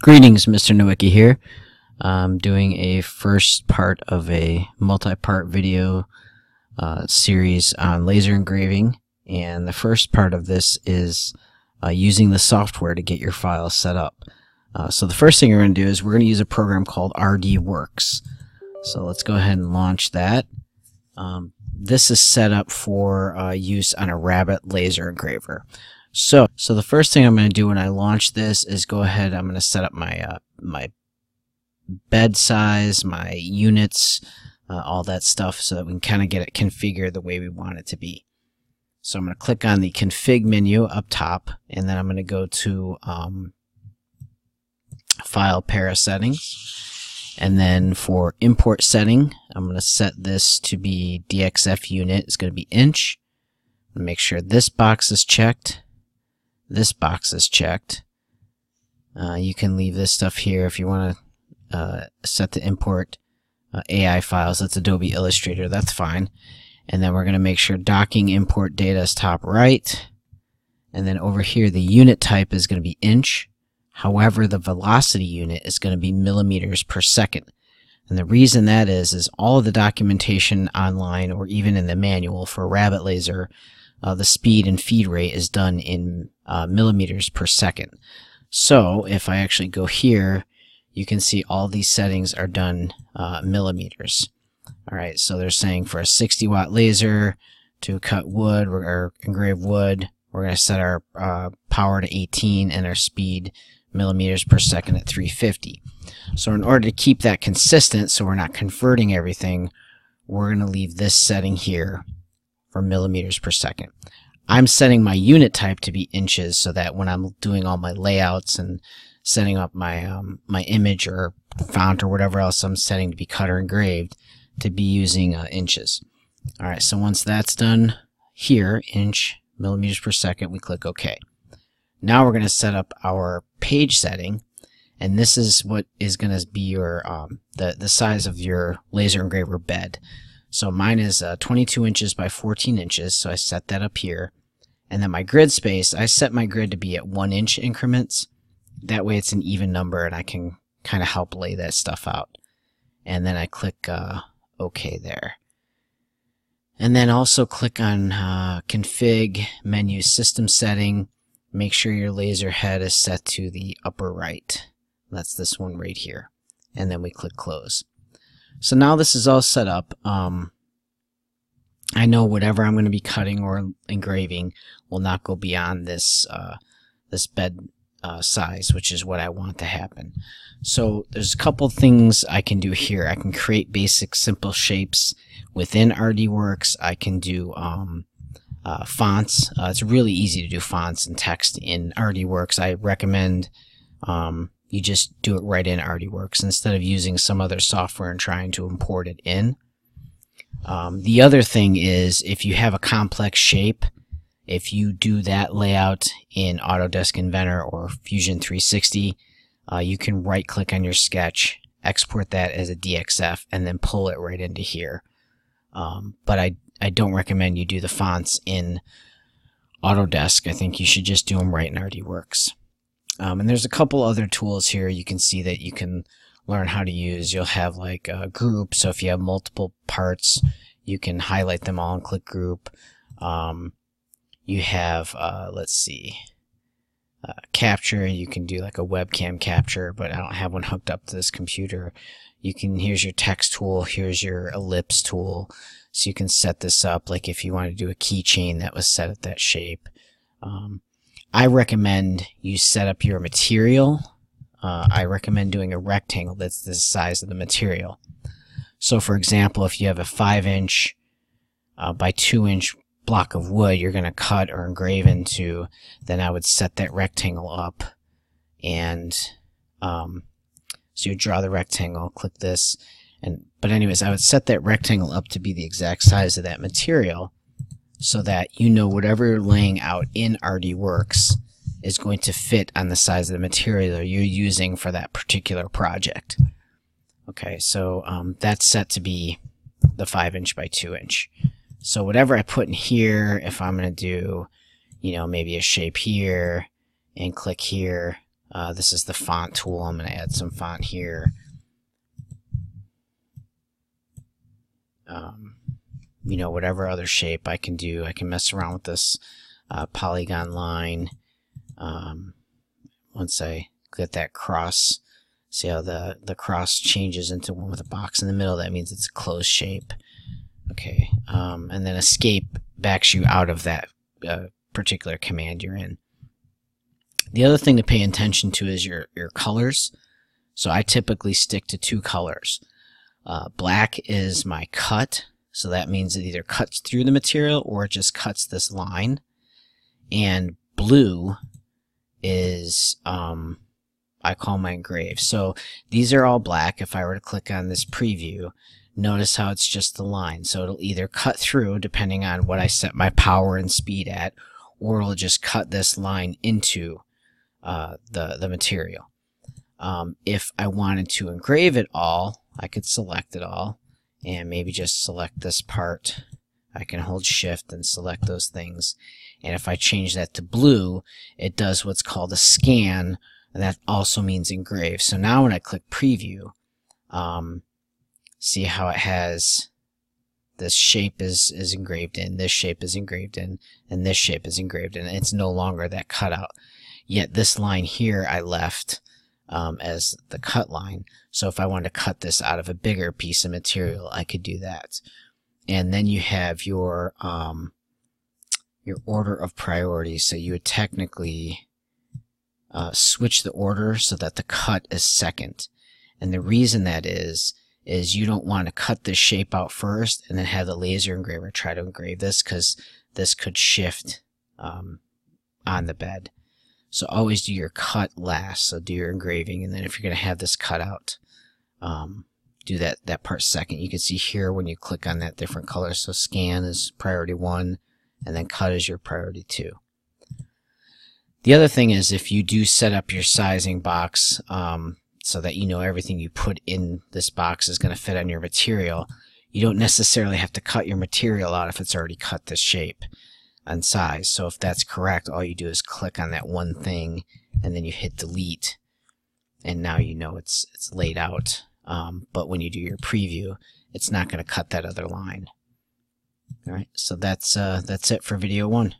Greetings, Mr. Nowicki here. I'm doing a first part of a multi-part video series on laser engraving, and the first part of this is using the software to get your files set up. So the first thing we're going to do is we're going to use a program called RDWorks. So let's go ahead and launch that. This is set up for use on a Rabbit laser engraver. So the first thing I'm going to do when I launch this is go ahead, I'm going to set up my my bed size, my units, all that stuff, so that we can kind of get it configured the way we want it to be. So I'm going to click on the config menu up top, and then I'm going to go to file para settings, and then for import setting, I'm going to set this to be DXF unit. It's going to be inch. Make sure this box is checked. This box is checked. You can leave this stuff here if you want to set to import AI files. That's Adobe Illustrator. That's fine. And then we're going to make sure docking import data is top right. And then over here, the unit type is going to be inch. However, the velocity unit is going to be millimeters per second. And the reason that is all of the documentation online or even in the manual for Rabbit laser, the speed and feed rate is done in millimeters per second. So if I actually go here, you can see all these settings are done millimeters. Alright, so they're saying for a 60 watt laser to cut wood or engrave wood, we're going to set our power to 18 and our speed millimeters per second at 350. So in order to keep that consistent, so we're not converting everything, we're going to leave this setting here for millimeters per second. I'm setting my unit type to be inches so that when I'm doing all my layouts and setting up my my image or font or whatever else I'm setting to be cut or engraved, to be using inches. Alright, so once that's done here, inch, millimeters per second, we click OK. Now we're going to set up our page setting, and this is what is going to be your the size of your laser engraver bed. So mine is 22 inches by 14 inches, so I set that up here. And then my grid space, I set my grid to be at 1 inch increments. That way it's an even number and I can kind of help lay that stuff out. And then I click OK there. And then also click on config, menu system setting. Make sure your laser head is set to the upper right. That's this one right here. And then we click close. So now this is all set up. I know whatever I'm going to be cutting or engraving will not go beyond this this bed size, which is what I want to happen. So there's a couple things I can do here. I can create basic simple shapes within RDWorks. I can do fonts. It's really easy to do fonts and text in RDWorks. I recommend you just do it right in RDWorks instead of using some other software and trying to import it in. The other thing is, if you have a complex shape, if you do that layout in Autodesk Inventor or Fusion 360, you can right click on your sketch, export that as a DXF, and then pull it right into here. But I don't recommend you do the fonts in Autodesk. I think you should just do them right in RDWorks. And there's a couple other tools here you can see that you can learn how to use. You'll have like a group, so if you have multiple parts, you can highlight them all and click group. You have, let's see, capture. You can do like a webcam capture, but I don't have one hooked up to this computer. You can, here's your text tool, here's your ellipse tool, so you can set this up like if you want to do a keychain that was set at that shape. I recommend you set up your material. I recommend doing a rectangle that's the size of the material. So for example, if you have a 5 inch by 2 inch block of wood you're going to cut or engrave into, then I would set that rectangle up, and so you draw the rectangle, click this, but anyways, I would set that rectangle up to be the exact size of that material so that you know whatever you're laying out in RDWorks is going to fit on the size of the material you're using for that particular project. Okay, so that's set to be the 5 inch by 2 inch. So whatever I put in here, if I'm going to do, you know, maybe a shape here and click here, This is the font tool. I'm going to add some font here. You know, whatever other shape I can do. I can mess around with this polygon line. Once I get that cross, see how the cross changes into one with a box in the middle. That means it's a closed shape. Okay, and then escape backs you out of that particular command you're in. The other thing to pay attention to is your colors. So I typically stick to 2 colors. Black is my cut, so that means it either cuts through the material or it just cuts this line. And blue is I call my engrave. So these are all black. If I were to click on this preview, notice how it's just the line. So it'll either cut through depending on what I set my power and speed at, or it'll just cut this line into the material. If I wanted to engrave it all, I could select it all and maybe just select this part. I can hold shift and select those things. And if I change that to blue, it does what's called a scan, and that also means engrave. So now when I click preview, see how it has this shape is engraved in, this shape is engraved in, and this shape is engraved in. It's no longer that cutout. Yet this line here I left as the cut line. So if I wanted to cut this out of a bigger piece of material, I could do that. And then you have your order of priority. So you would technically switch the order so that the cut is second. And the reason that is you don't want to cut this shape out first and then have the laser engraver try to engrave this, because this could shift on the bed. So always do your cut last. So do your engraving, and then if you're going to have this cut out, do that part second. You can see here when you click on that different color. So scan is priority 1, and then cut is your priority 2. The other thing is, if you do set up your sizing box so that you know everything you put in this box is going to fit on your material, you don't necessarily have to cut your material out if it's already cut this shape and size. So if that's correct, all you do is click on that one thing and then you hit delete, and now you know it's laid out. But when you do your preview, it's not going to cut that other line. All right, so that's it for video 1.